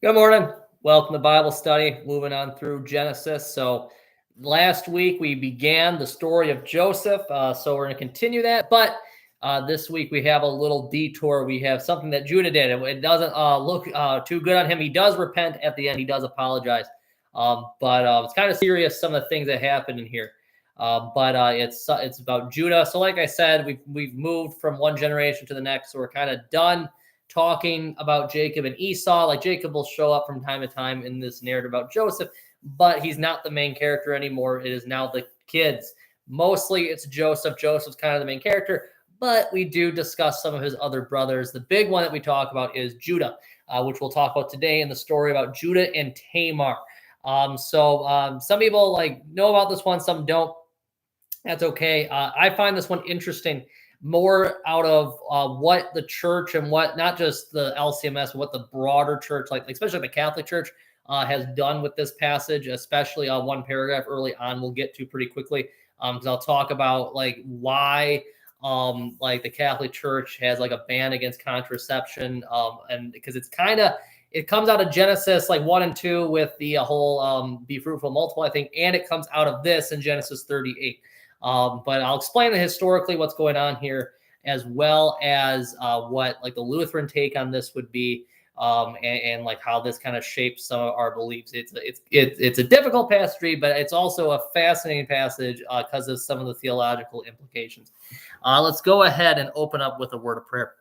Good morning. Welcome to Bible study. Moving on through Genesis. So last week we began the story of Joseph. So we're going to continue that. But this week we have a little detour. We have something that Judah did. It doesn't look too good on him. He does repent at the end. He does apologize. But it's kind of serious, some of the things that happened in here. But it's about Judah. So like I said, we've moved from one generation to the next. So we're kind of done talking about Jacob and Esau. Like Jacob will show up from time to time in this narrative about Joseph, but he's not the main character anymore. It is now the kids. Mostly it's Joseph. Joseph's kind of the main character, but we do discuss some of his other brothers. The big one that we talk about is Judah, which we'll talk about today in the story about Judah and Tamar. Some people know about this one, some don't. That's okay. I find this one interesting more out of what the church and what not just the LCMS, what the broader church, like especially the Catholic Church, has done with this passage, especially one paragraph early on we'll get to pretty quickly, because I'll talk about why the Catholic Church has a ban against contraception, and because it comes out of Genesis 1 and 2 with the whole be fruitful, multiply, I think, and it comes out of this in Genesis 38. But I'll explain historically what's going on here, as well as what the Lutheran take on this would be, and how this kind of shapes some of our beliefs. It's a difficult passage, but it's also a fascinating passage because of some of the theological implications. Let's go ahead and open up with a word of prayer.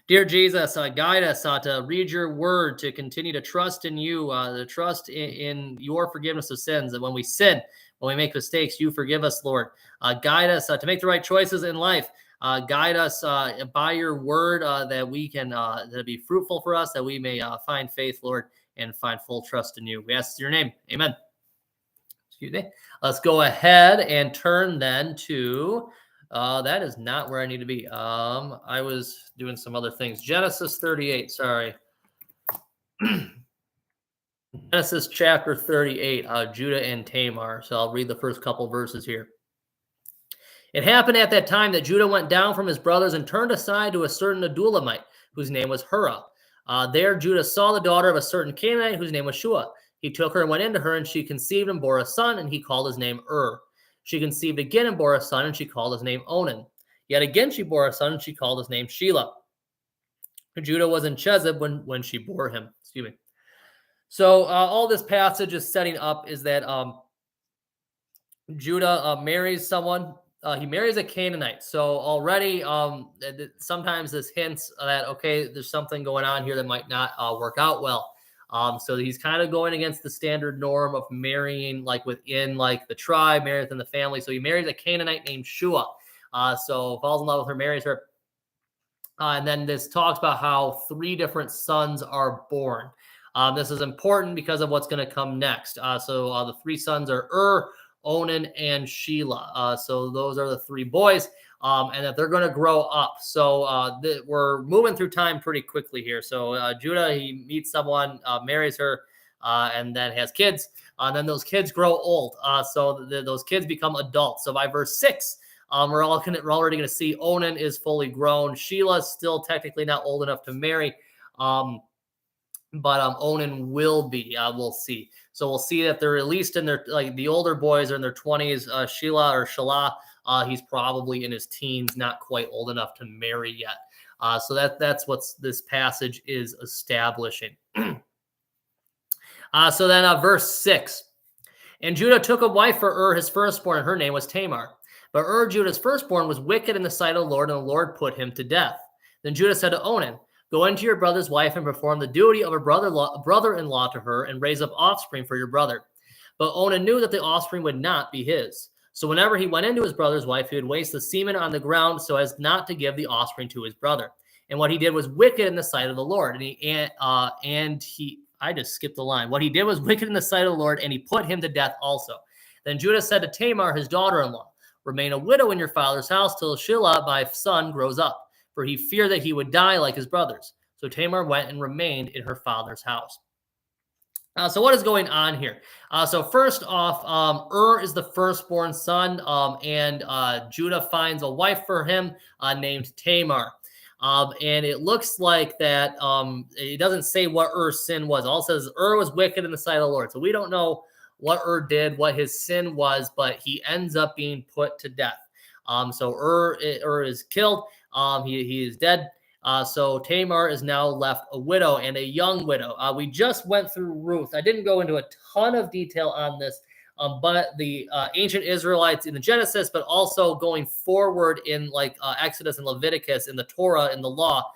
Dear Jesus, guide us to read your word, to continue to trust in you, to trust in your forgiveness of sins. And when we sin, when we make mistakes, you forgive us, Lord. Guide us to make the right choices in life. Guide us by your word that we can that be fruitful for us, that we may find faith, Lord, and find full trust in you. We ask in your name. Amen. Excuse me. Let's go ahead and turn then to... that is not where I need to be. I was doing some other things. Genesis 38, sorry. Genesis chapter 38, Judah and Tamar. So I'll read the first couple verses here. It happened at that time that Judah went down from his brothers and turned aside to a certain Adulamite, whose name was Hurrah. There Judah saw the daughter of a certain Canaanite, whose name was Shua. He took her and went into her, and she conceived and bore a son, and he called his name She conceived again and bore a son, and she called his name Onan. Yet again she bore a son, and she called his name Shelah. Judah was in Chezib when she bore him. Excuse me. So all this passage is setting up is that Judah marries someone. He marries a Canaanite. So already sometimes this hints that, okay, there's something going on here that might not work out well. So he's kind of going against the standard norm of marrying within the tribe, married within the family. So he marries a Canaanite named Shua. So falls in love with her, marries her. And then this talks about how 3 different sons are born. This is important because of what's going to come next. So the 3 sons are Onan, and Shelah. So those are the 3 boys, and that they're going to grow up. So we're moving through time pretty quickly here. So Judah, he meets someone, marries her, and then has kids. And then those kids grow old. So those kids become adults. So by verse 6, we're already going to see Onan is fully grown. Sheila's still technically not old enough to marry. But Onan will be, we'll see. So we'll see that they're at least in their, the older boys are in their 20s. Shelah, he's probably in his teens, not quite old enough to marry yet. So that's what this passage is establishing. So then verse 6. And Judah took a wife for his firstborn, and her name was Tamar. But Judah's firstborn, was wicked in the sight of the Lord, and the Lord put him to death. Then Judah said to Onan, go into your brother's wife and perform the duty of a brother-in-law to her, and raise up offspring for your brother. But Onan knew that the offspring would not be his. So whenever he went into his brother's wife, he would waste the semen on the ground so as not to give the offspring to his brother. And what he did was wicked in the sight of the Lord. I just skipped the line. What he did was wicked in the sight of the Lord, and he put him to death also. Then Judah said to Tamar, his daughter-in-law, remain a widow in your father's house till Shelah, my son, grows up. For he feared that he would die like his brothers. So Tamar went and remained in her father's house. So what is going on here? So first off, is the firstborn son, and Judah finds a wife for him named Tamar. And it looks like that it doesn't say what Er's sin was. All it says was wicked in the sight of the Lord. So we don't know what did, what his sin was, but he ends up being put to death. So is killed. He is dead. So Tamar is now left a widow, and a young widow. We just went through Ruth. I didn't go into a ton of detail on this, but the ancient Israelites in the Genesis, but also going forward in like Exodus and Leviticus, in the Torah, in the law,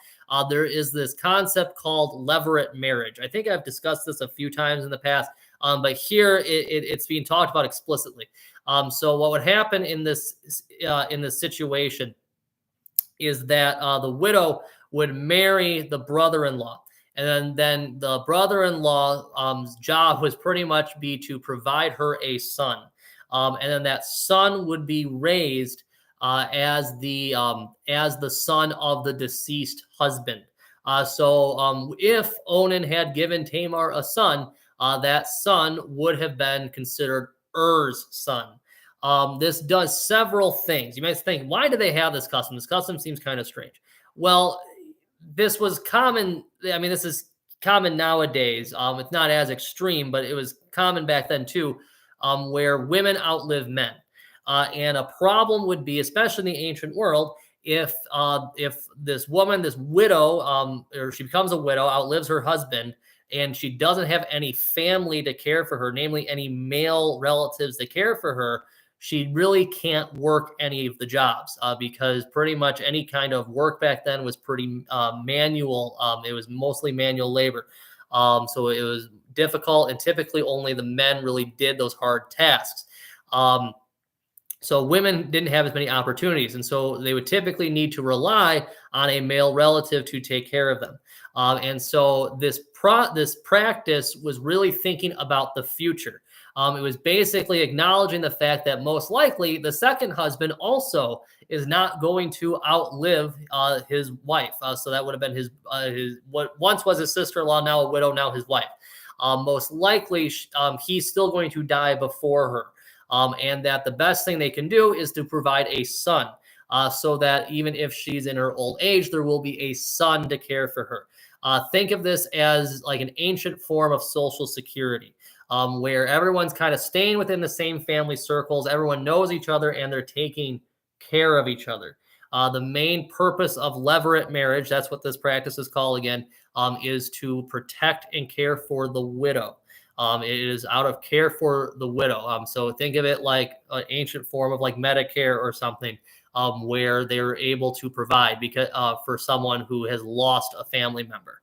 there is this concept called levirate marriage. I think I've discussed this a few times in the past, but here it's being talked about explicitly. So what would happen in this situation is that the widow would marry the brother-in-law. And then the brother-in-law's job was pretty much be to provide her a son. And then that son would be raised as the son of the deceased husband. So if Onan had given Tamar a son, that son would have been considered Er's son. This does several things. You might think, why do they have this custom? This custom seems kind of strange. Well, this was common. I mean, this is common nowadays. It's not as extreme, but it was common back then too, where women outlive men. And a problem would be, especially in the ancient world, if this woman, this widow, or she becomes a widow, outlives her husband, and she doesn't have any family to care for her, namely any male relatives to care for her, she really can't work any of the jobs because pretty much any kind of work back then was pretty manual. It was mostly manual labor. So it was difficult, and typically only the men really did those hard tasks. So women didn't have as many opportunities, and so they would typically need to rely on a male relative to take care of them. And so this practice was really thinking about the future. It was basically acknowledging the fact that most likely the second husband also is not going to outlive his wife. So that would have been his what once was his sister-in-law, now a widow, now his wife. Most likely he's still going to die before her. And that the best thing they can do is to provide a son, so that even if she's in her old age, there will be a son to care for her. Think of this as like an ancient form of social security, where everyone's kind of staying within the same family circles. Everyone knows each other, and they're taking care of each other. The main purpose of levirate marriage, that's what this practice is called again, is to protect and care for the widow. It is out of care for the widow. So think of it like an ancient form of like Medicare or something, where they're able to provide because for someone who has lost a family member.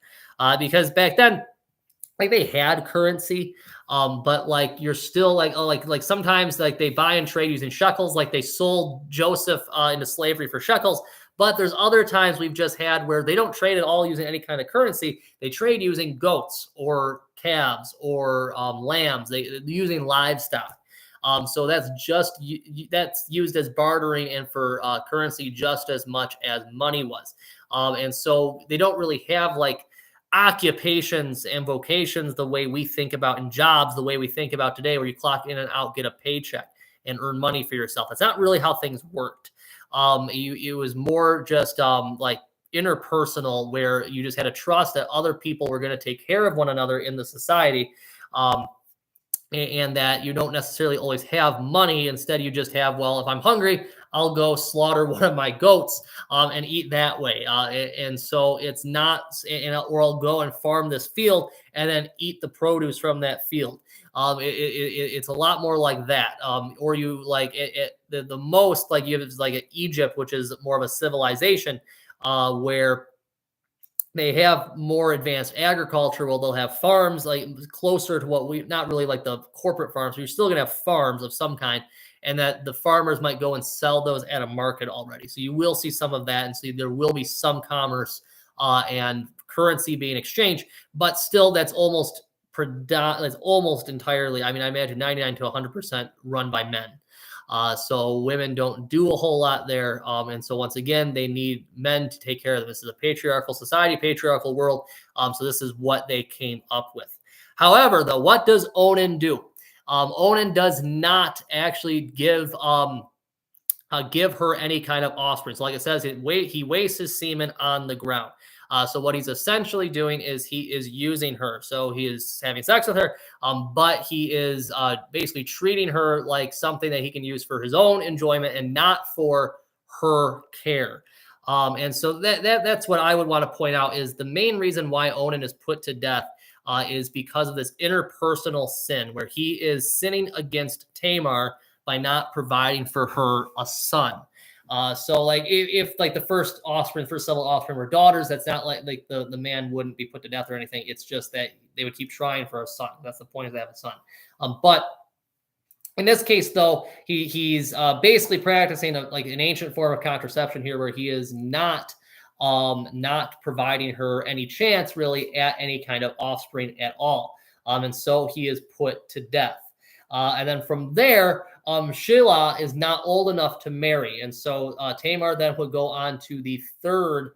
Because back then, like they had currency, but like you're still like, oh, like sometimes like they buy and trade using shekels, like they sold Joseph into slavery for shekels. But there's other times we've just had where they don't trade at all using any kind of currency. They trade using goats or calves or lambs. They're using livestock. So that's used as bartering and for currency just as much as money was. And so they don't really have like occupations and vocations the way we think about, in jobs the way we think about today, where you clock in and out, get a paycheck, and earn money for yourself. That's not really how things worked. It was more just like interpersonal, where you just had to trust that other people were going to take care of one another in the society, and that you don't necessarily always have money. Instead, you just have, well, if I'm hungry, I'll go slaughter one of my goats and eat that way. And so it's not, or I'll go and farm this field and then eat the produce from that field. It's a lot more like that. Or you like the most like you have is like Egypt, which is more of a civilization where they have more advanced agriculture. Well, they'll have farms like closer to what not really like the corporate farms. You're still going to have farms of some kind, and that the farmers might go and sell those at a market already. So you will see some of that, and so there will be some commerce and currency being exchanged, but still that's almost entirely, I mean, I imagine 99 to 100% run by men. So women don't do a whole lot there. And so once again, they need men to take care of them. This is a patriarchal society, patriarchal world. So this is what they came up with. However, though, what does Onan do? Onan does not actually give give her any kind of offspring. So like it says, he wastes his semen on the ground. So what he's essentially doing is he is using her. So he is having sex with her, but he is basically treating her like something that he can use for his own enjoyment and not for her care. And so that's what I would want to point out is the main reason why Onan is put to death is because of this interpersonal sin where he is sinning against Tamar by not providing for her a son. So like if like the first several offspring were daughters, that's not like the man wouldn't be put to death or anything. It's just that they would keep trying for a son. That's the point, is to have a son. But in this case, though, he's basically practicing like an ancient form of contraception here, where he is not providing her any chance really at any kind of offspring at all. And so he is put to death. And then from there, Shelah is not old enough to marry. And so Tamar then would go on to the third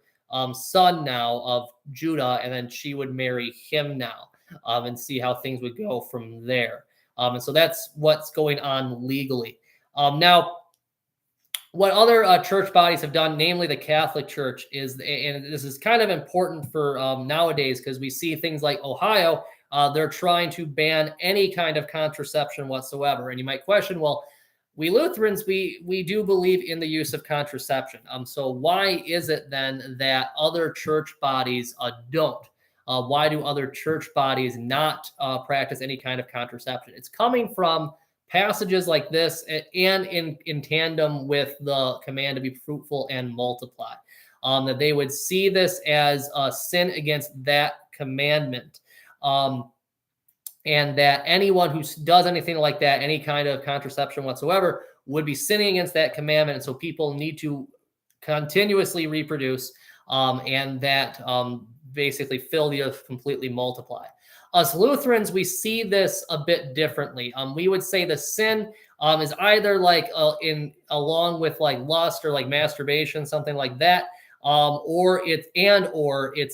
son now of Judah, and then she would marry him now and see how things would go from there. And so that's what's going on legally. Now, what other church bodies have done, namely the Catholic Church, and this is kind of important for nowadays because we see things like Ohio, they're trying to ban any kind of contraception whatsoever. And you might question, well, we Lutherans, we do believe in the use of contraception. So why is it then that other church bodies don't? Why do other church bodies not practice any kind of contraception? It's coming from passages like this and in tandem with the command to be fruitful and multiply. That they would see this as a sin against that commandment. And that anyone who does anything like that, any kind of contraception whatsoever, would be sinning against that commandment. And so people need to continuously reproduce and that basically fill the earth, completely multiply. Us Lutherans, we see this a bit differently. We would say the sin is either like along with like lust or like masturbation, something like that, or it's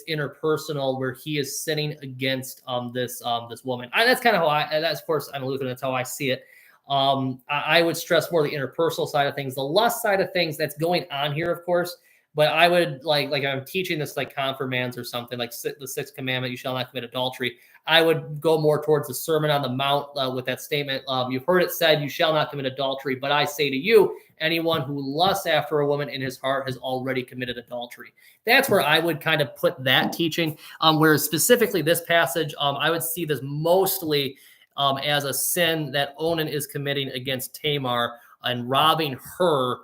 interpersonal, where he is sinning against this woman. That's kind of how that's, of course, I'm a Lutheran. That's how I see it. I would stress more the interpersonal side of things. The lust side of things, that's going on here, of course. But I would like I'm teaching this like confirmands or something, like the sixth commandment, you shall not commit adultery. I would go more towards the Sermon on the Mount with that statement. You've heard it said, you shall not commit adultery. But I say to you, anyone who lusts after a woman in his heart has already committed adultery. That's where I would kind of put that teaching. Whereas specifically this passage, I would see this mostly as a sin that Onan is committing against Tamar and robbing her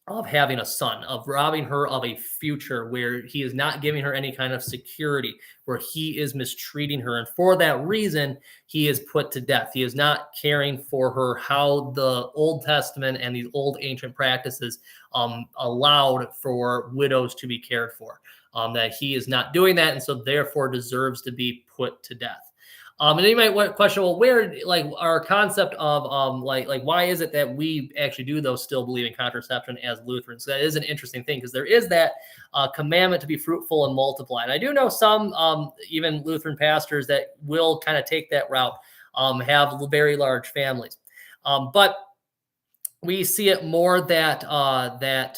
of having a son, of robbing her of a future, where he is not giving her any kind of security, where he is mistreating her. And for that reason, he is put to death. He is not caring for her how the Old Testament and these old ancient practices allowed for widows to be cared for, that he is not doing that. And so therefore deserves to be put to death. And then you might question, well, where, like, our concept of like why is it that we actually do those still believe in contraception as Lutherans? So that is an interesting thing, because there is that commandment to be fruitful and multiply. And I do know some even Lutheran pastors that will kind of take that route, have very large families, but we see it more that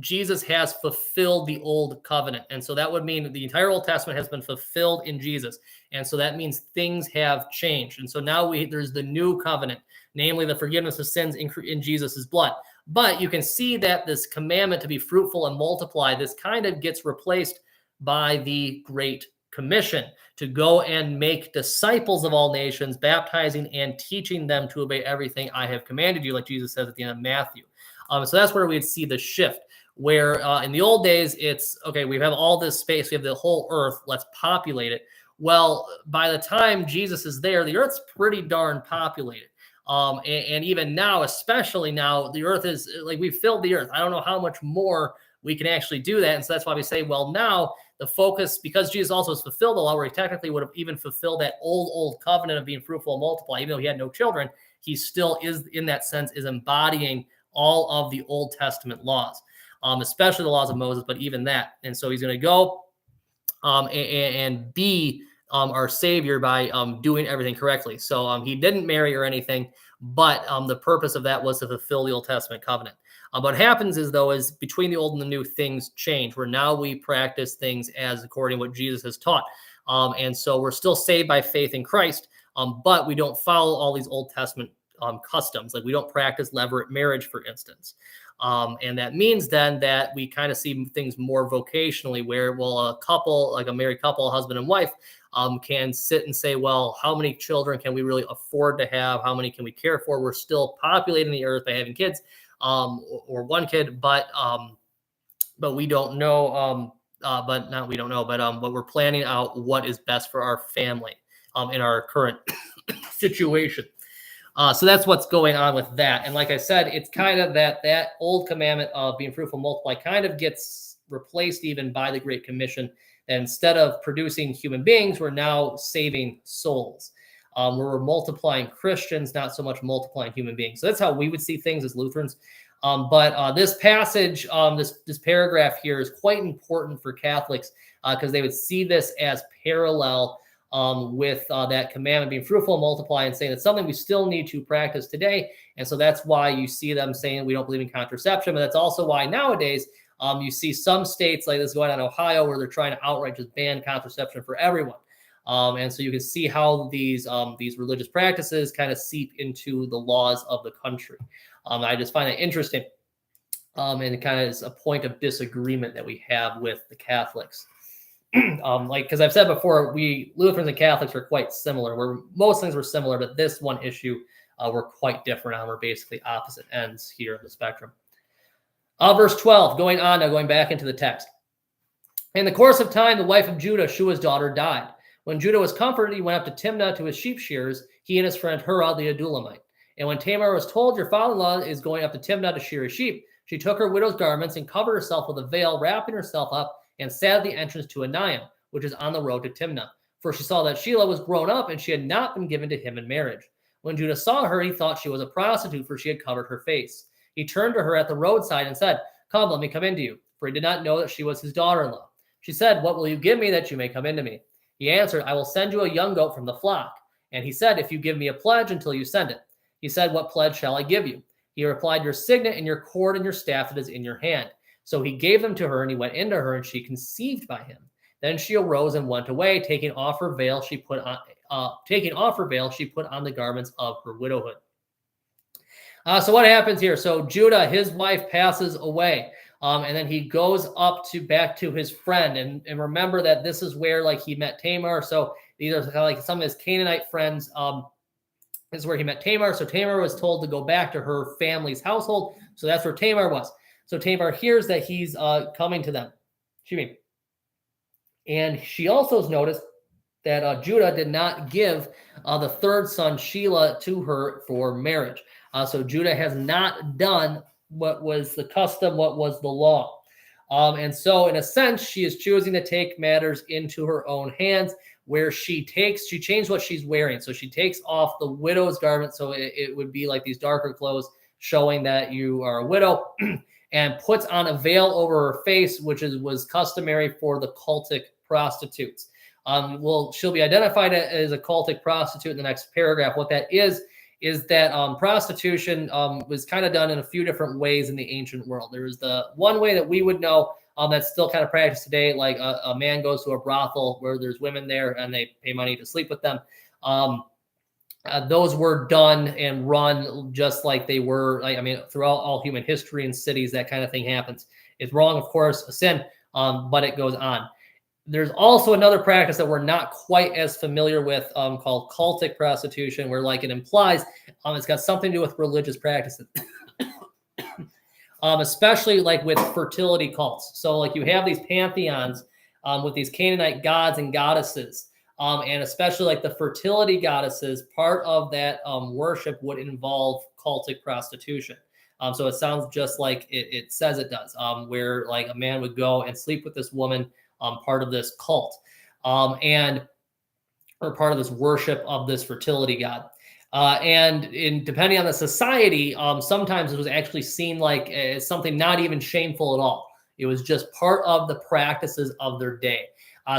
Jesus has fulfilled the old covenant. And so that would mean the entire Old Testament has been fulfilled in Jesus. And so that means things have changed. And so now there's the new covenant, namely the forgiveness of sins in Jesus' blood. But you can see that this commandment to be fruitful and multiply, this kind of gets replaced by the Great Commission to go and make disciples of all nations, baptizing and teaching them to obey everything I have commanded you, like Jesus says at the end of Matthew. So that's where we'd see the shift. Where in the old days, it's, okay, we have all this space, we have the whole earth, let's populate it. Well, by the time Jesus is there, the earth's pretty darn populated. And even now, especially now, the earth is, like, we've filled the earth. I don't know how much more we can actually do that. And so that's why we say, well, now the focus, because Jesus also has fulfilled the law, where he technically would have even fulfilled that old covenant of being fruitful and multiply, even though he had no children, he still is, in that sense, is embodying all of the Old Testament laws. Especially the laws of Moses, but even that. And so he's going to go and be our Savior by doing everything correctly. So he didn't marry or anything, But the purpose of that was to fulfill the Old Testament covenant. What happens is between the old and the new, things change, where now we practice things as according to what Jesus has taught. And so we're still saved by faith in Christ, but we don't follow all these Old Testament customs. Like we don't practice levirate marriage, for instance. And that means then that we kind of see things more vocationally, where, well, a couple, like a married couple, husband and wife, can sit and say, well, how many children can we really afford to have? How many can we care for? We're still populating the earth by having kids, or one kid, but we don't know, but we're planning out what is best for our family in our current situation. So that's what's going on with that. And like I said, it's kind of that old commandment of being fruitful, multiply kind of gets replaced even by the Great Commission. And instead of producing human beings, we're now saving souls. We're multiplying Christians, not so much multiplying human beings. So that's how we would see things as Lutherans. But this passage, this paragraph here is quite important for Catholics because they would see this as parallel with that commandment, being fruitful and multiply, and saying it's something we still need to practice today. And so that's why you see them saying we don't believe in contraception. But that's also why nowadays you see some states like this going on in Ohio where they're trying to outright just ban contraception for everyone. And so you can see how these religious practices kind of seep into the laws of the country. I just find it interesting. And it kind of is a point of disagreement that we have with the Catholics. Because I've said before, we Lutherans and Catholics are quite similar. Where most things were similar, but this one issue we're quite different on. We're basically opposite ends here of the spectrum. Verse 12, going back into the text. In the course of time, the wife of Judah, Shua's daughter, died. When Judah was comforted, he went up to Timnah to his sheep shearers, he and his friend Hurrah the Adullamite. And when Tamar was told, your father-in-law is going up to Timnah to shear his sheep, she took her widow's garments and covered herself with a veil, wrapping herself up, and sat at the entrance to Anaim, which is on the road to Timnah. For she saw that Shelah was grown up, and she had not been given to him in marriage. When Judah saw her, he thought she was a prostitute, for she had covered her face. He turned to her at the roadside and said, come, let me come into you. For he did not know that she was his daughter-in-law. She said, what will you give me that you may come into me? He answered, I will send you a young goat from the flock. And he said, if you give me a pledge until you send it. He said, what pledge shall I give you? He replied, your signet and your cord and your staff that is in your hand. So he gave them to her, and he went into her, and she conceived by him. Then she arose and went away, taking off her veil, she put on the garments of her widowhood. So what happens here? So Judah, his wife, passes away, and then he goes back to his friend, and remember that this is where he met Tamar. So these are kind of like some of his Canaanite friends. This is where he met Tamar. So Tamar was told to go back to her family's household. So that's where Tamar was. So Tamar hears that he's coming to them. And she also has noticed that Judah did not give the third son, Shelah, to her for marriage. So Judah has not done what was the custom, what was the law. And so in a sense, she is choosing to take matters into her own hands, where she changed what she's wearing. So she takes off the widow's garment. So it would be like these darker clothes showing that you are a widow, and puts on a veil over her face, which was customary for the cultic prostitutes. She'll be identified as a cultic prostitute in the next paragraph. What that is that prostitution was kind of done in a few different ways in the ancient world. There was the one way that we would know that's still kind of practiced today, like a man goes to a brothel where there's women there and they pay money to sleep with them. Those were done and run just like they were, throughout all human history and cities, that kind of thing happens. It's wrong, of course, a sin, but it goes on. There's also another practice that we're not quite as familiar with called cultic prostitution, where it implies it's got something to do with religious practices, especially with fertility cults. So you have these pantheons with these Canaanite gods and goddesses. And especially the fertility goddesses, part of that worship would involve cultic prostitution. So it sounds just like it says it does, where a man would go and sleep with this woman, part of this cult, or part of this worship of this fertility god. And depending on the society, sometimes it was actually seen as something not even shameful at all. It was just part of the practices of their day.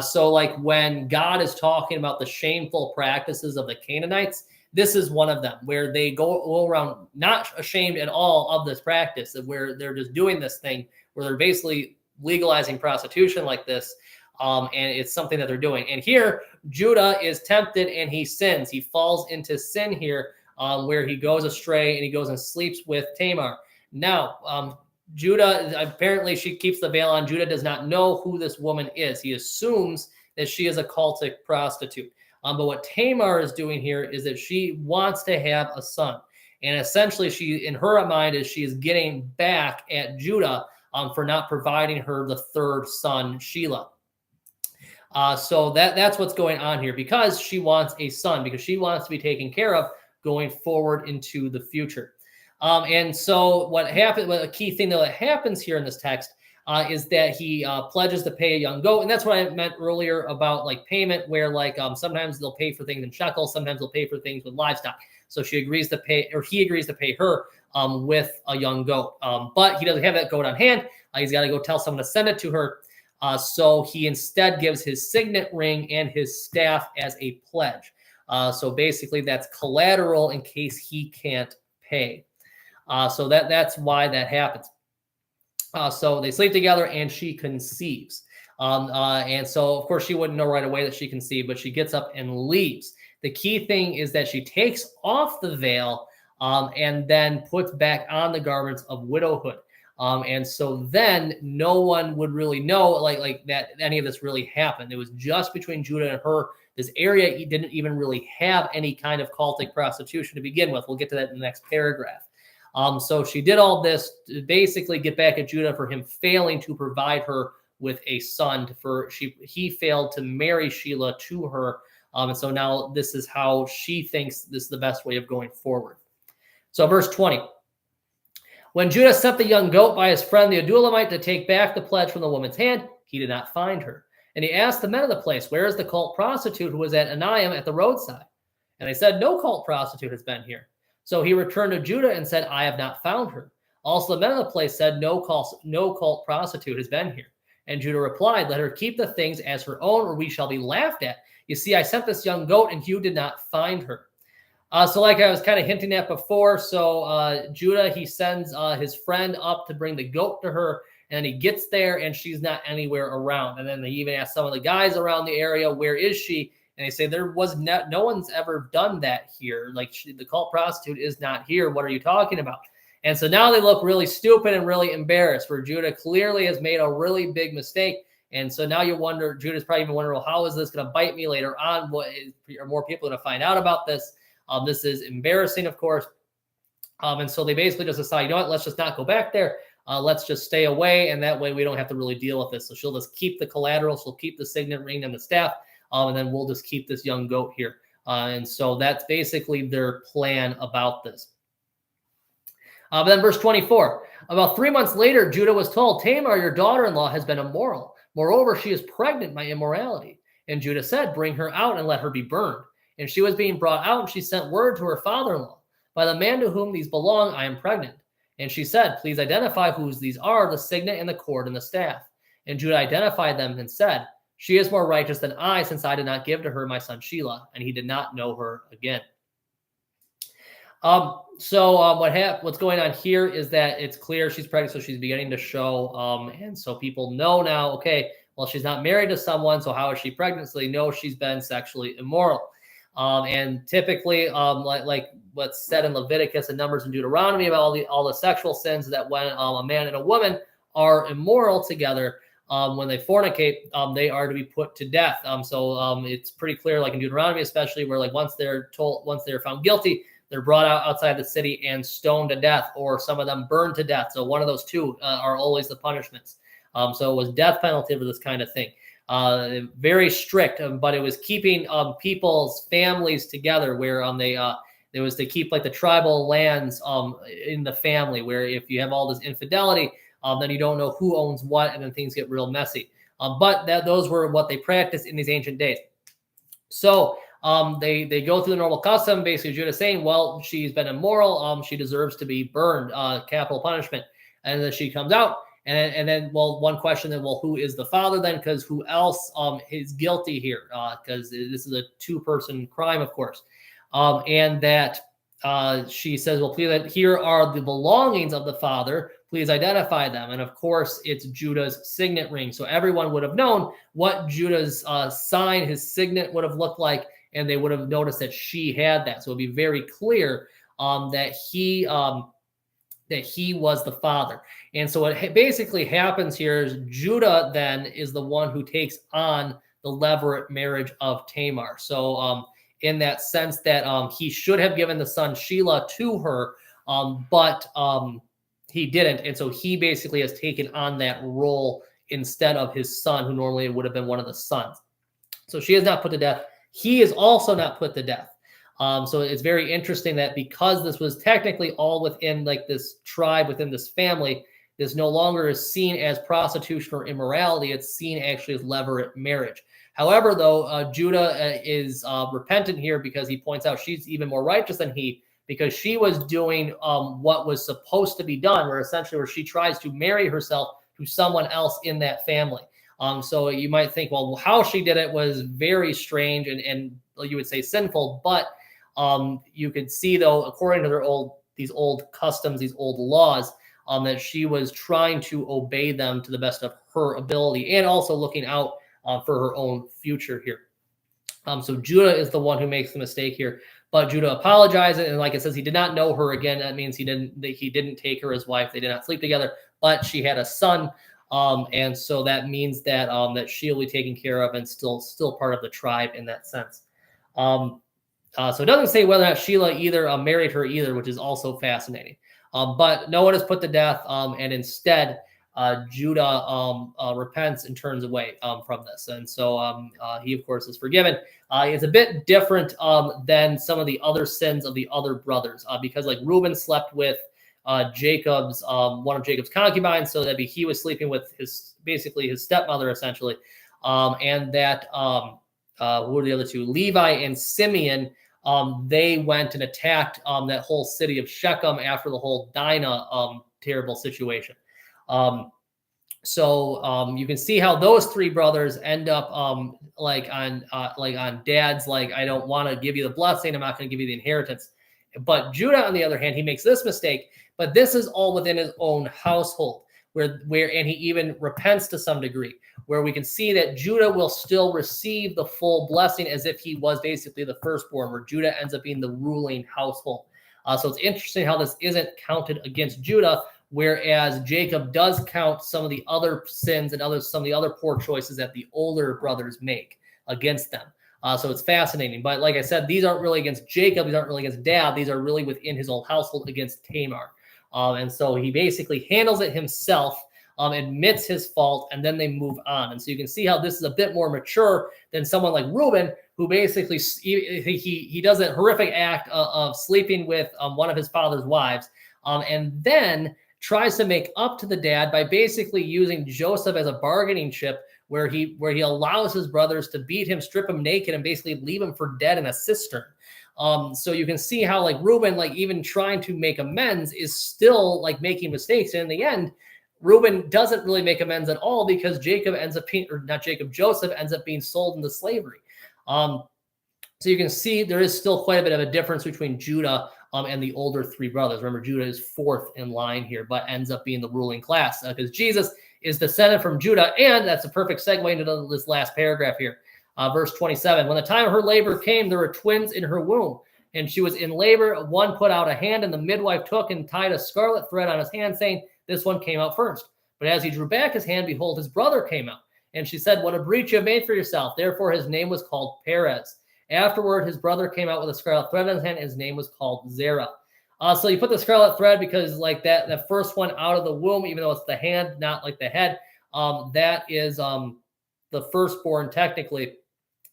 So when God is talking about the shameful practices of the Canaanites, This is one of them where they go around not ashamed at all of this practice, of where they're just doing this thing where they're basically legalizing prostitution like this. And it's something that they're doing. And here, Judah is tempted and he sins. He falls into sin here, where he goes astray and he goes and sleeps with Tamar. Now, Judah, apparently she keeps the veil on. Judah does not know who this woman is. He assumes that she is a cultic prostitute. But what Tamar is doing here is that she wants to have a son. And essentially, she, in her mind, is she is getting back at Judah for not providing her the third son, Shelah. So that's what's going on here, because she wants a son, because she wants to be taken care of going forward into the future. And so what happened, a key thing that happens here in this text is that he pledges to pay a young goat. And that's what I meant earlier about like payment, where like sometimes they'll pay for things in shekels, sometimes they'll pay for things with livestock. So she agrees to pay, or he agrees to pay her with a young goat. But he doesn't have that goat on hand. He's got to go tell someone to send it to her. So he instead gives his signet ring and his staff as a pledge. So basically that's collateral in case he can't pay. So that's why that happens. So they sleep together and she conceives. And so, of course, she wouldn't know right away that she conceived, but she gets up and leaves. The key thing is that she takes off the veil and then puts back on the garments of widowhood. And so then no one would really know like that any of this really happened. It was just between Judah and her. This area didn't even really have any kind of cultic prostitution to begin with. We'll get to that in the next paragraph. So she did all this to basically get back at Judah for him failing to provide her with a son. He failed to marry Shelah to her. And so now this is how she thinks this is the best way of going forward. So verse 20. When Judah sent the young goat by his friend the Adulamite to take back the pledge from the woman's hand, he did not find her. And he asked the men of the place, where is the cult prostitute who was at Anaim at the roadside? And they said, no cult prostitute has been here. So he returned to Judah and said, I have not found her. Also the men of the place said, no cult prostitute has been here. And Judah replied, let her keep the things as her own, or we shall be laughed at. You see, I sent this young goat, and you did not find her. So like I was kind of hinting at before, so Judah, he sends his friend up to bring the goat to her, and he gets there, and she's not anywhere around. And then they even ask some of the guys around the area, where is she? And they say, there was no one's ever done that here. Like, the cult prostitute is not here. What are you talking about? And so now they look really stupid and really embarrassed, where Judah clearly has made a really big mistake. And so now you wonder, Judah's probably even wondering, well, how is this going to bite me later on? Are more people going to find out about this? This is embarrassing, of course. And so they basically just decide, you know what, let's just not go back there. Let's just stay away. And that way we don't have to really deal with this. So she'll just keep the collateral. She'll keep the signet ring and the staff. And then we'll just keep this young goat here. And so that's basically their plan about this. But then verse 24, about 3 months later, Judah was told, Tamar, your daughter-in-law, has been immoral. Moreover, she is pregnant by immorality. And Judah said, bring her out and let her be burned. And she was being brought out, and she sent word to her father-in-law, by the man to whom these belong, I am pregnant. And she said, please identify whose these are, the signet and the cord and the staff. And Judah identified them and said, she is more righteous than I, since I did not give to her my son Shelah. And he did not know her again. What's going on here is that it's clear she's pregnant, so she's beginning to show. And so people know now, okay, well, she's not married to someone, so how is she pregnant? So they know she's been sexually immoral. And typically, like what's said in Leviticus and Numbers and Deuteronomy about all the sexual sins, that when a man and a woman are immoral together, when they fornicate, they are to be put to death. It's pretty clear, like in Deuteronomy, especially, where like once they're found guilty, they're brought outside the city and stoned to death, or some of them burned to death. So one of those two are always the punishments. So it was death penalty for this kind of thing. Very strict, but it was keeping people's families together, where it was to keep like the tribal lands in the family, where if you have all this infidelity, then you don't know who owns what, and then things get real messy. But those were what they practiced in these ancient days. So they go through the normal custom, basically Judah saying, well, she's been immoral, she deserves to be burned, capital punishment. And then she comes out, and then one question then, well, who is the father then? Because who else is guilty here? Because this is a two-person crime, of course. and that she says, well, please, here are the belongings of the father. Please identify them. And of course, it's Judah's signet ring. So everyone would have known what Judah's sign, his signet would have looked like, and they would have noticed that she had that. So it'd be very clear that he was the father. And so what basically happens here is Judah then is the one who takes on the levirate marriage of Tamar. So in that sense that he should have given the son Shelah to her, but he didn't. And so he basically has taken on that role instead of his son, who normally would have been one of the sons. So she is not put to death. He is also not put to death. So it's very interesting that because this was technically all within like this tribe, within this family, this no longer is seen as prostitution or immorality. It's seen actually as levirate marriage. However, though, Judah is repentant here because he points out she's even more righteous than he, because she was doing what was supposed to be done, where she tries to marry herself to someone else in that family. So you might think, well, how she did it was very strange and you would say sinful, but you could see, though, according to these old customs, these old laws, that she was trying to obey them to the best of her ability, and also looking out for her own future here. So Judah is the one who makes the mistake here, but Judah apologizes, and like it says, he did not know her again. That means he didn't take her as wife. They did not sleep together, but she had a son, and so that means that that she'll be taken care of and still part of the tribe in that sense. So it doesn't say whether or not Shelah either married her either, which is also fascinating. But no one is put to death, and instead Judah repents and turns away from this. And so he, of course, is forgiven. It's a bit different than some of the other sins of the other brothers, because like Reuben slept with one of Jacob's concubines, so that he was sleeping with basically his stepmother, essentially. And that who were the other two? Levi and Simeon. They went and attacked that whole city of Shechem after the whole Dinah terrible situation. So you can see how those three brothers end up like on dad's, like, I don't want to give you the blessing, I'm not going to give you the inheritance. But Judah, on the other hand, he makes this mistake, but this is all within his own household, where and he even repents to some degree, where we can see that Judah will still receive the full blessing as if he was basically the firstborn, where Judah ends up being the ruling household. So it's interesting how this isn't counted against Judah, whereas Jacob does count some of the other sins and some of the other poor choices that the older brothers make against them. So it's fascinating. But like I said, these aren't really against Jacob. These aren't really against dad. These are really within his own household against Tamar. And so he basically handles it himself, admits his fault, and then they move on. And so you can see how this is a bit more mature than someone like Reuben, who basically he does a horrific act of sleeping with one of his father's wives, and then tries to make up to the dad by basically using Joseph as a bargaining chip, where he allows his brothers to beat him, strip him naked, and basically leave him for dead in a cistern. So you can see how like Reuben, like even trying to make amends, is still like making mistakes. And in the end, Reuben doesn't really make amends at all, because Joseph ends up being sold into slavery. So you can see there is still quite a bit of a difference between Judah and the older three brothers. Remember, Judah is fourth in line here, but ends up being the ruling class, because Jesus is descended from Judah. And that's a perfect segue into this last paragraph here. Verse 27, when the time of her labor came, there were twins in her womb, and she was in labor. One put out a hand, and the midwife took and tied a scarlet thread on his hand, saying, this one came out first. But as he drew back his hand, behold, his brother came out. And she said, what a breach you have made for yourself. Therefore his name was called Perez. Afterward, his brother came out with a scarlet thread on his hand. His name was called Zerah. So you put the scarlet thread because like that, the first one out of the womb, even though it's the hand, not like the head, that is the firstborn technically.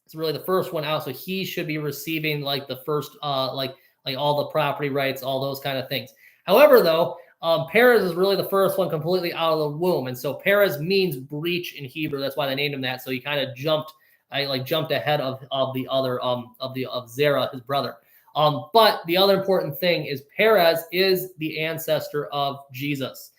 It's really the first one out. So he should be receiving like the first, like all the property rights, all those kind of things. However, though, Perez is really the first one completely out of the womb. And so Perez means breach in Hebrew. That's why they named him that. So he kind of jumped ahead of the other, of Zerah, his brother. But the other important thing is Perez is the ancestor of Jesus.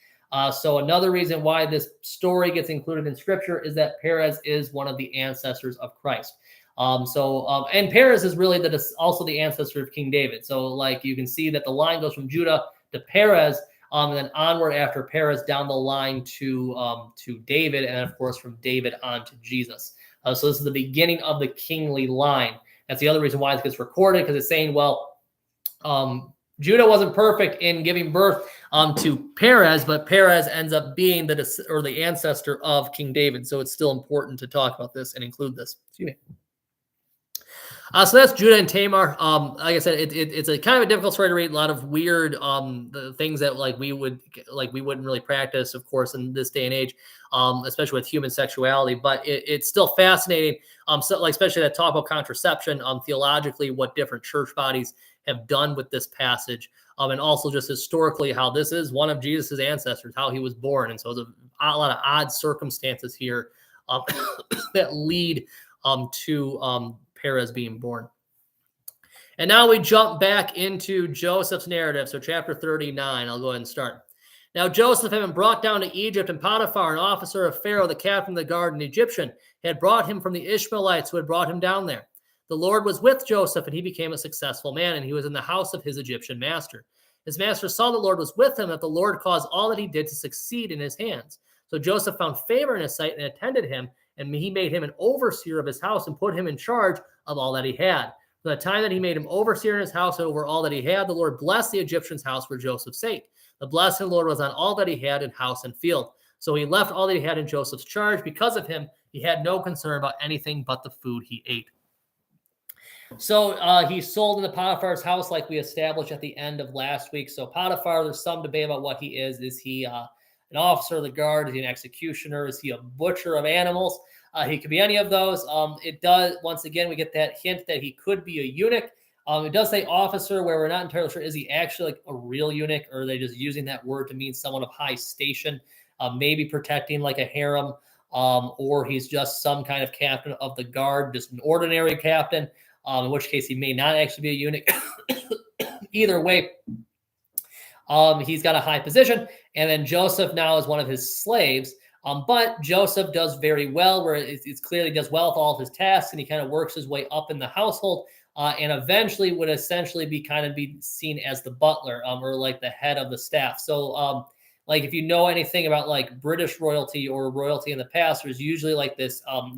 So another reason why this story gets included in scripture is that Perez is one of the ancestors of Christ. And Perez is really also the ancestor of King David. So like you can see that the line goes from Judah to Perez, and then onward after Perez down the line to David, and then of course from David on to Jesus. So this is the beginning of the kingly line. That's the other reason why it gets recorded, because it's saying, well, Judah wasn't perfect in giving birth to Perez, but Perez ends up being the ancestor of King David. So it's still important to talk about this and include this. Excuse me. So that's Judah and Tamar. Like I said, it's a kind of a difficult story to read. A lot of weird the things that we wouldn't really practice, of course, in this day and age, especially with human sexuality. But it's still fascinating. So especially that talk about contraception, theologically, what different church bodies have done with this passage, and also just historically how this is one of Jesus's ancestors, how he was born, and so there's a lot of odd circumstances here that lead to Perez being born. And now we jump back into Joseph's narrative. So chapter 39, I'll go ahead and start. Now Joseph had been brought down to Egypt, and Potiphar, an officer of Pharaoh, the captain of the guard, an Egyptian, had brought him from the Ishmaelites who had brought him down there. The Lord was with Joseph, and he became a successful man, and he was in the house of his Egyptian master. His master saw the Lord was with him, that the Lord caused all that he did to succeed in his hands. So Joseph found favor in his sight and attended him, and he made him an overseer of his house and put him in charge of all that he had. From the time that he made him overseer in his house and over all that he had, the Lord blessed the Egyptian's house for Joseph's sake. The blessing of the Lord was on all that he had in house and field. So he left all that he had in Joseph's charge. Because of him, he had no concern about anything but the food he ate. So he's sold into Potiphar's house, like we established at the end of last week. So Potiphar, there's some debate about what he is. Is he an officer of the guard? Is he an executioner? Is he a butcher of animals? He could be any of those. It does, once again, we get that hint that he could be a eunuch. It does say officer, where we're not entirely sure, is he actually like a real eunuch, or are they just using that word to mean someone of high station, maybe protecting like a harem, or he's just some kind of captain of the guard, just an ordinary captain, in which case he may not actually be a eunuch. Either way, he's got a high position, and then Joseph now is one of his slaves. But Joseph does very well, where it's clearly does well with all of his tasks, and he kind of works his way up in the household, and eventually would essentially be seen as the butler, or like the head of the staff. So, like if you know anything about like British royalty or royalty in the past, there's usually like this I'm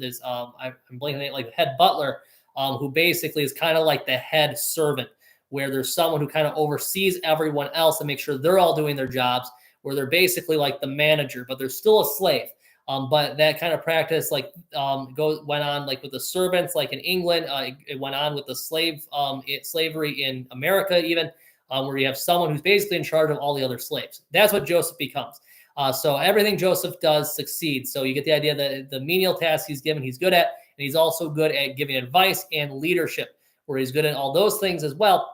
blanking like head butler, who basically is kind of like the head servant, where there's someone who kind of oversees everyone else and makes sure they're all doing their jobs, where they're basically like the manager, but they're still a slave. But that kind of practice went on like with the servants, like in England. It went on with the slavery in America, even where you have someone who's basically in charge of all the other slaves. That's what Joseph becomes. So everything Joseph does succeeds. So you get the idea that the menial tasks he's given, he's good at, and he's also good at giving advice and leadership, where he's good at all those things as well.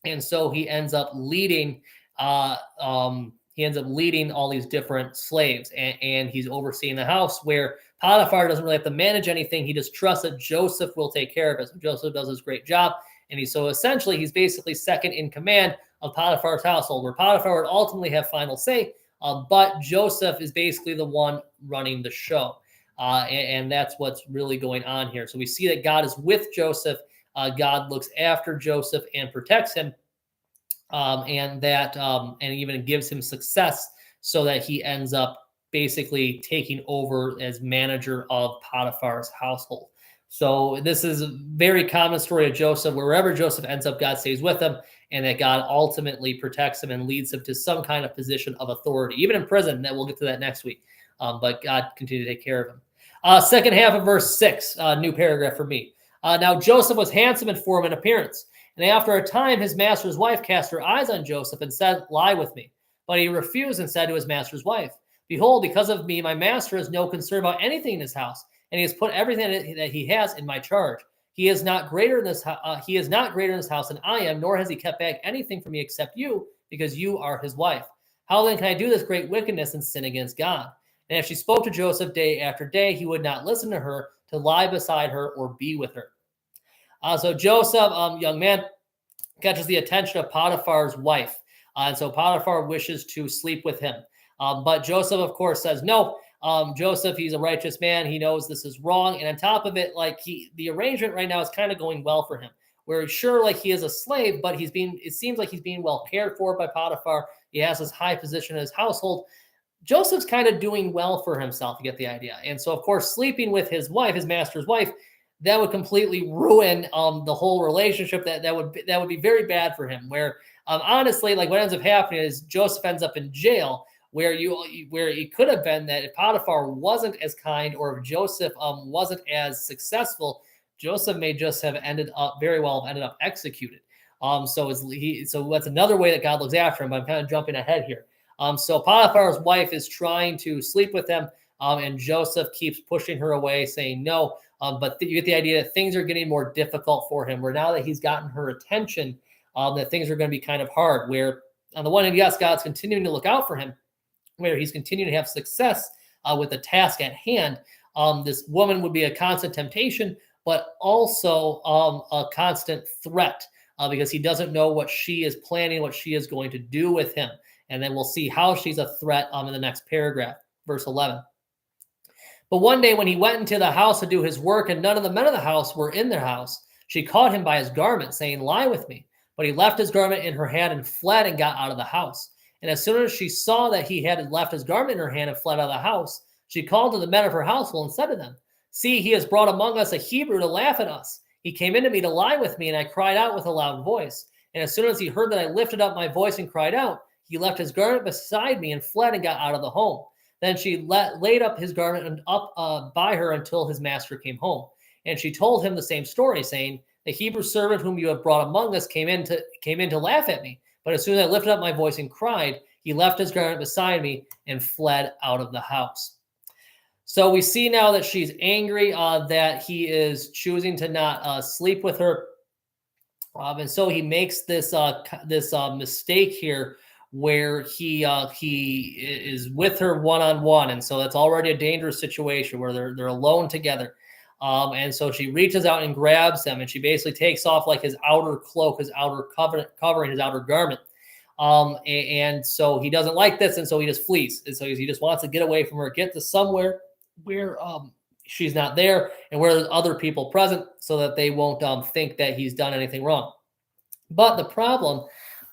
And so he ends up leading. He ends up leading all these different slaves, and he's overseeing the house, where Potiphar doesn't really have to manage anything. He just trusts that Joseph will take care of it. So Joseph does his great job. And he's basically second in command of Potiphar's household, where Potiphar would ultimately have final say. But Joseph is basically the one running the show. And that's what's really going on here. So we see that God is with Joseph. God looks after Joseph and protects him. And even gives him success, so that he ends up basically taking over as manager of Potiphar's household. So this is a very common story of Joseph. Wherever Joseph ends up, God stays with him, and that God ultimately protects him and leads him to some kind of position of authority, even in prison. That we'll get to that next week. But God continued to take care of him. Second half of verse 6, new paragraph for me. Now Joseph was handsome in form and appearance. And after a time, his master's wife cast her eyes on Joseph and said, "Lie with me." But he refused and said to his master's wife, "Behold, because of me, my master has no concern about anything in his house, and he has put everything that he has in my charge. He is not greater in this house than I am, nor has he kept back anything from me except you, because you are his wife. How then can I do this great wickedness and sin against God?" And as she spoke to Joseph day after day, he would not listen to her, to lie beside her or be with her. So Joseph, young man, catches the attention of Potiphar's wife. And so Potiphar wishes to sleep with him. But Joseph, of course, says no. Joseph, he's a righteous man. He knows this is wrong. And on top of it, like the arrangement right now is kind of going well for him, where sure, like he is a slave, but it seems like he's being well cared for by Potiphar. He has this high position in his household. Joseph's kind of doing well for himself, you get the idea. And so, of course, sleeping with his wife, his master's wife, that would completely ruin the whole relationship. That would be very bad for him. Where honestly, like what ends up happening is Joseph ends up in jail, where it could have been that if Potiphar wasn't as kind, or if Joseph wasn't as successful, Joseph may just have ended up executed. So that's another way that God looks after him. But I'm kind of jumping ahead here. So Potiphar's wife is trying to sleep with him, and Joseph keeps pushing her away, saying no. But you get the idea that things are getting more difficult for him, where now that he's gotten her attention, that things are going to be kind of hard. Where on the one hand, yes, God's continuing to look out for him, where he's continuing to have success with the task at hand. This woman would be a constant temptation, but also a constant threat, because he doesn't know what she is planning, what she is going to do with him. And then we'll see how she's a threat in the next paragraph, verse 11. But one day when he went into the house to do his work, and none of the men of the house were in their house, she caught him by his garment, saying, "Lie with me." But he left his garment in her hand and fled and got out of the house. And as soon as she saw that he had left his garment in her hand and fled out of the house, she called to the men of her household and said to them, "See, he has brought among us a Hebrew to laugh at us. He came into me to lie with me, and I cried out with a loud voice. And as soon as he heard that I lifted up my voice and cried out, he left his garment beside me and fled and got out of the home. Then she laid up his garment by her until his master came home. And she told him the same story, saying, "The Hebrew servant whom you have brought among us came in to laugh at me. But as soon as I lifted up my voice and cried, he left his garment beside me and fled out of the house." So we see now that she's angry that he is choosing to not sleep with her. And so he makes this mistake here, where he is with her one-on-one. And so that's already a dangerous situation where they're alone together. And so she reaches out and grabs him, and she basically takes off like his outer cloak, his outer covering, his outer garment. And so he doesn't like this, and so he just flees. And so he just wants to get away from her, get to somewhere where she's not there and where there's other people present, so that they won't think that he's done anything wrong. But the problem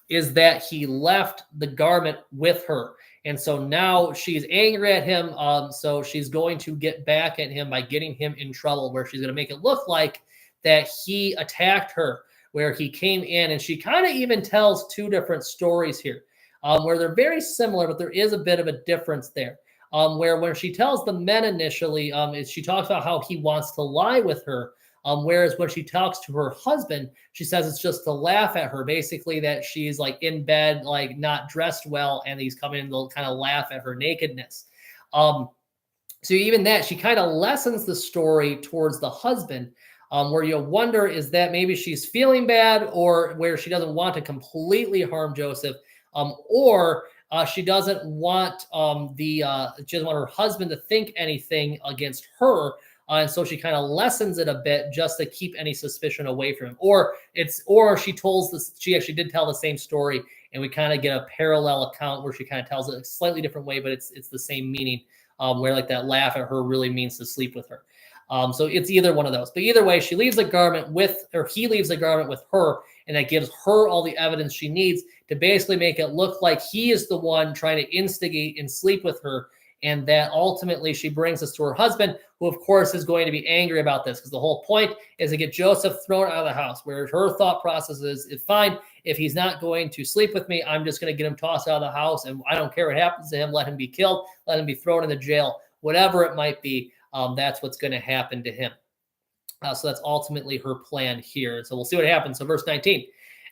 is that he left the garment with her. And so now she's angry at him. So she's going to get back at him by getting him in trouble, where she's going to make it look like that he attacked her, where he came in. And she kind of even tells two different stories here, where they're very similar, but there is a bit of a difference there. Where when she tells the men initially, she talks about how he wants to lie with her. Whereas when she talks to her husband, she says it's just to laugh at her, basically that she's like in bed, like not dressed well, and he's coming in to kind of laugh at her nakedness. So even that, she kind of lessens the story towards the husband, where you wonder, is that maybe she's feeling bad, or where she doesn't want to completely harm Joseph, or she doesn't want she doesn't want her husband to think anything against her. And so she kind of lessens it a bit just to keep any suspicion away from him. Or she actually did tell the same story, and we kind of get a parallel account where she kind of tells it a slightly different way, but it's the same meaning, where like that laugh at her really means to sleep with her. So it's either one of those. But either way, he leaves the garment with her, and that gives her all the evidence she needs to basically make it look like he is the one trying to instigate and sleep with her. And that ultimately she brings us to her husband, who of course is going to be angry about this, because the whole point is to get Joseph thrown out of the house, where her thought process is, it's fine. If he's not going to sleep with me, I'm just going to get him tossed out of the house, and I don't care what happens to him. Let him be killed. Let him be thrown into jail, whatever it might be. That's what's going to happen to him. So that's ultimately her plan here. So we'll see what happens. So verse 19,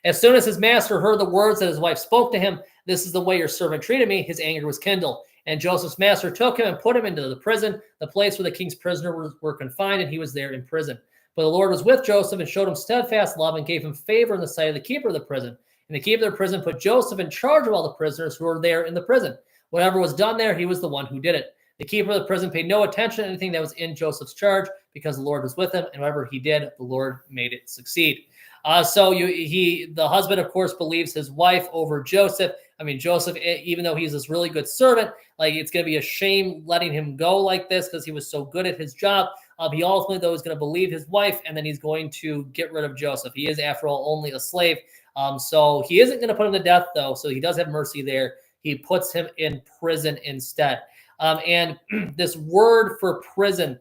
as soon as his master heard the words that his wife spoke to him, "This is the way your servant treated me," his anger was kindled. And Joseph's master took him and put him into the prison, the place where the king's prisoners were confined, and he was there in prison. But the Lord was with Joseph and showed him steadfast love and gave him favor in the sight of the keeper of the prison. And the keeper of the prison put Joseph in charge of all the prisoners who were there in the prison. Whatever was done there, he was the one who did it. The keeper of the prison paid no attention to anything that was in Joseph's charge, because the Lord was with him, and whatever he did, the Lord made it succeed. The husband, of course, believes his wife over Joseph. I mean, Joseph, even though he's this really good servant, like it's going to be a shame letting him go like this because he was so good at his job. He ultimately, though, is going to believe his wife, and then he's going to get rid of Joseph. He is, after all, only a slave. So he isn't going to put him to death, though. So he does have mercy there. He puts him in prison instead. And this word for prison,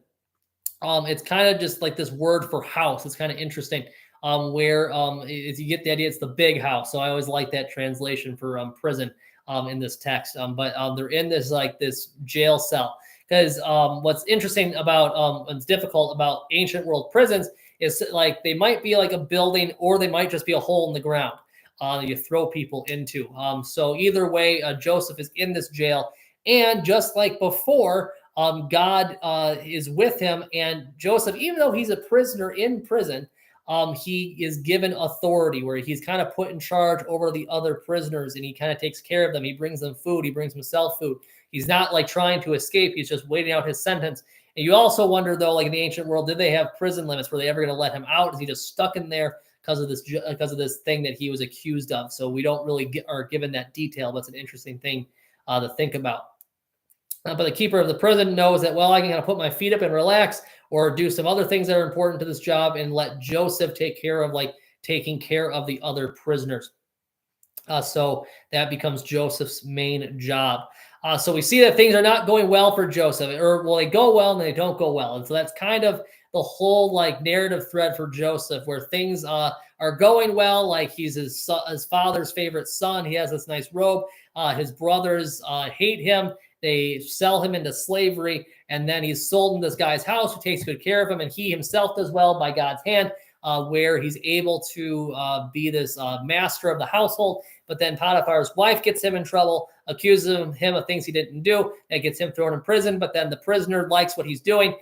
it's kind of just like this word for house. It's kind of interesting. Where you get the idea, it's the big house. So I always like that translation for prison in this text. But they're in this jail cell. Because what's interesting about what's difficult about ancient world prisons is like they might be like a building, or they might just be a hole in the ground that you throw people into. So either way, Joseph is in this jail, and just like before, God is with him, and Joseph, even though he's a prisoner in prison, he is given authority where he's kind of put in charge over the other prisoners, and he kind of takes care of them. He brings them food. He brings himself food. He's not like trying to escape. He's just waiting out his sentence. And you also wonder, though, like in the ancient world, did they have prison limits? Were they ever going to let him out? Is he just stuck in there because of this thing that he was accused of? So we don't really are given that detail, but it's an interesting thing to think about. But the keeper of the prison knows that, well, I can kind of put my feet up and relax, or do some other things that are important to this job, and let Joseph take care of taking care of the other prisoners. So that becomes Joseph's main job. So we see that things are not going well for Joseph, or well, they go well and they don't go well. And so that's kind of the whole narrative thread for Joseph, where things are going well. Like he's his father's favorite son. He has this nice robe. His brothers hate him. They sell him into slavery, and then he's sold in this guy's house who takes good care of him, and he himself does well by God's hand, where he's able to be this master of the household. But then Potiphar's wife gets him in trouble, accuses him of things he didn't do. That gets him thrown in prison, but then the prisoner likes what he's doing.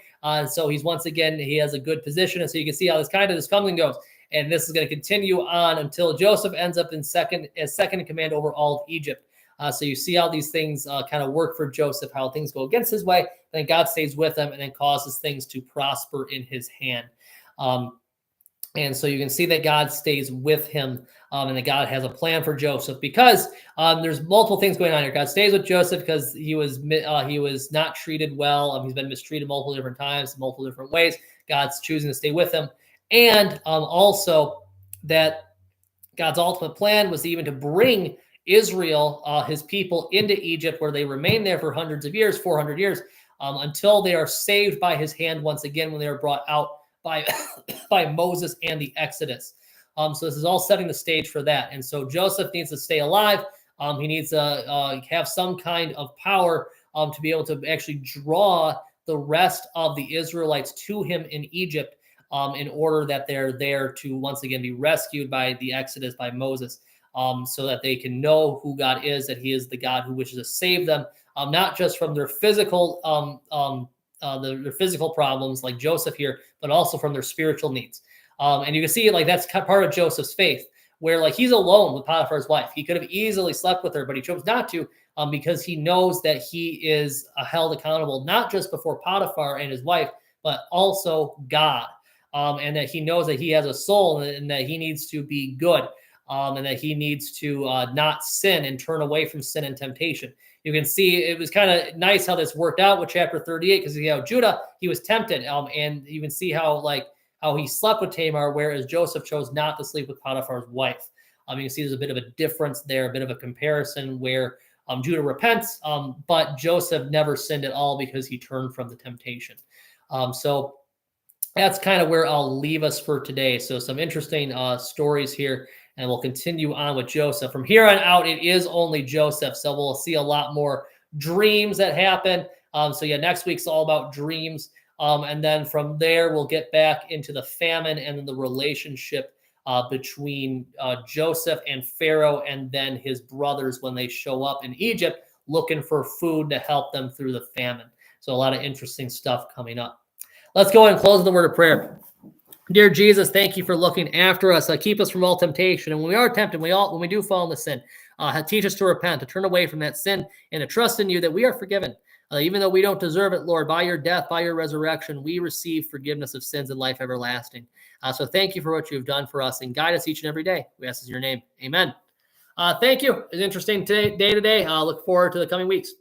So he's once again, he has a good position. And so you can see how this comes and goes. And this is going to continue on until Joseph ends up as second in command over all of Egypt. So you see how these things kind of work for Joseph, how things go against his way. Then God stays with him and then causes things to prosper in his hand. And so you can see that God stays with him, and that God has a plan for Joseph, because there's multiple things going on here. God stays with Joseph because he was not treated well. He's been mistreated multiple different times, multiple different ways. God's choosing to stay with him. And also that God's ultimate plan was even to bring Israel, his people, into Egypt, where they remain there for hundreds of years, 400 years, until they are saved by his hand once again when they are brought out by Moses and the Exodus. So this is all setting the stage for that. And so Joseph needs to stay alive. He needs to have some kind of power to be able to actually draw the rest of the Israelites to him in Egypt, in order that they're there to once again be rescued by the Exodus, by Moses, so that they can know who God is, that he is the God who wishes to save them, not just from their physical their physical problems like Joseph here, but also from their spiritual needs. And you can see that's part of Joseph's faith, where he's alone with Potiphar's wife. He could have easily slept with her, but he chose not to, because he knows that he is held accountable, not just before Potiphar and his wife, but also God. And that he knows that he has a soul, and that he needs to be good, and that he needs to not sin and turn away from sin and temptation. You can see it was kind of nice how this worked out with chapter 38, because Judah, he was tempted, and you can see how he slept with Tamar, whereas Joseph chose not to sleep with Potiphar's wife. You can see there's a bit of a difference there, a bit of a comparison where Judah repents, but Joseph never sinned at all because he turned from the temptation. So that's kind of where I'll leave us for today. So some interesting stories here. And we'll continue on with Joseph. From here on out, it is only Joseph. So we'll see a lot more dreams that happen. So next week's all about dreams. And then from there, we'll get back into the famine and then the relationship between Joseph and Pharaoh, and then his brothers when they show up in Egypt looking for food to help them through the famine. So a lot of interesting stuff coming up. Let's go ahead and close with a word of prayer. Dear Jesus, thank you for looking after us. Keep us from all temptation. And when we are tempted, when we do fall into sin, teach us to repent, to turn away from that sin, and to trust in you that we are forgiven. Even though we don't deserve it, Lord, by your death, by your resurrection, we receive forgiveness of sins and life everlasting. So thank you for what you've done for us, and guide us each and every day. We ask this in your name. Amen. Thank you. It's an interesting day today. Look forward to the coming weeks.